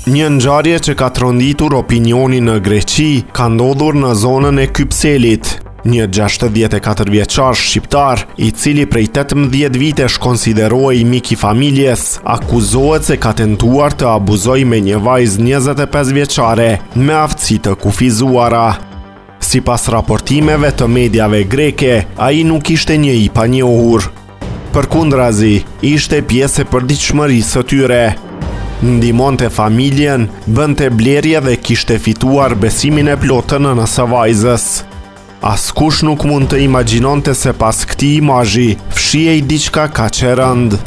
Një ngjarje që ka tronditur opinionin në Greqi ka ndodhur në zonën e Kypselit. Një 64 vjeçar shqiptar, i cili prej 18 vitesh konsiderohej mik i familjes, akuzohet se ka tentuar të abuzojë me një vajzë 25 vjeçare me aftësi të kufizuara. Sipas raportimeve të mediave greke, ai nuk ishte një i panjohur. Përkundrazi, ishte pjesë e përditshmërisë së tyre. Ndihmonte familjen, bënte blerje dhe kishte fituar besimin e plotë të nënës së vajzës. Askush nuk mund të imagjinonte se pas këtij imazhi fshihej diçka kaq e rëndë.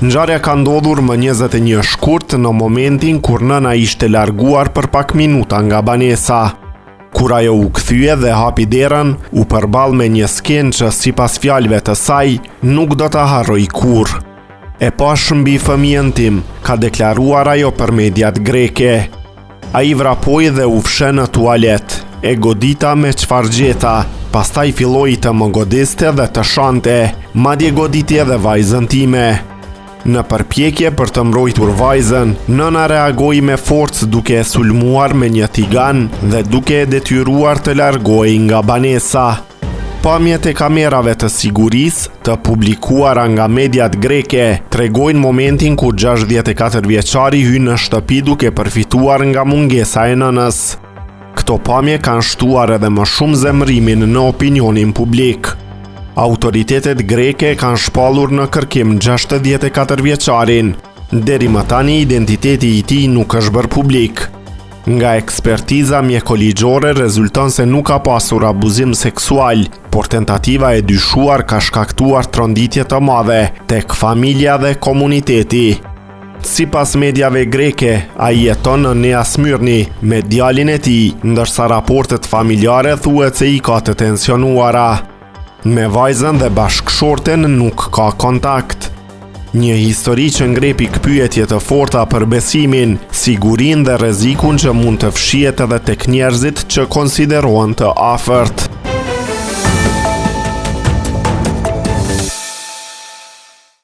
Ngjarja ka ndodhur më 21 shkurt në momentin kur nëna ishte larguar për pak minuta nga banesa. Kur ajo u kthye dhe hapi derën, u përball me një skenë që sipas fjalëve të saj nuk do ta harroj kurrë. E pash mbi fëmijën tim, ka deklaruar ajo për mediat greke. Ai vrapoi dhe u fshe në tualet, e godita me çfarë gjeta, pastaj filloi të më godiste dhe të shante, madje goditi edhe vajzën time. Në përpjekje për të mbrojtur vajzën, nëna reagoi me forcë duke e sulmuar me një tigan dhe duke e detyruar të largohej nga banesa. Pamjet e kamerave të sigurisë të publikuara nga mediat greke tregojnë momentin ku 64 vjeçari hyn në shtëpi duke përfituar nga mungesa e nënës. Këto pamje kanë shtuar edhe më shumë zemërimin në opinionin publik. Autoritetet greke kanë shpallur në kërkim 64 vjeçarin. Deri më tani identiteti i tij nuk është bërë publik. Nga ekspertiza mjekoligjore rezulton se nuk ka pasur abuzim seksual, por tentativa e dyshuar ka shkaktuar tronditje të madhe tek familja dhe komuniteti. Sipas mediave greke, ai jeton në Nea Smyrni me djalin e tij, ndërsa raportet familjare thuhet se i ka të tensionuara. Me vajzën dhe bashkëshorten nuk ka kontakt. Një histori që ngrepi pyetje të forta për besimin, sigurinë dhe rrezikun që mund të fshihet edhe tek njerëzit që konsiderohen të afërt.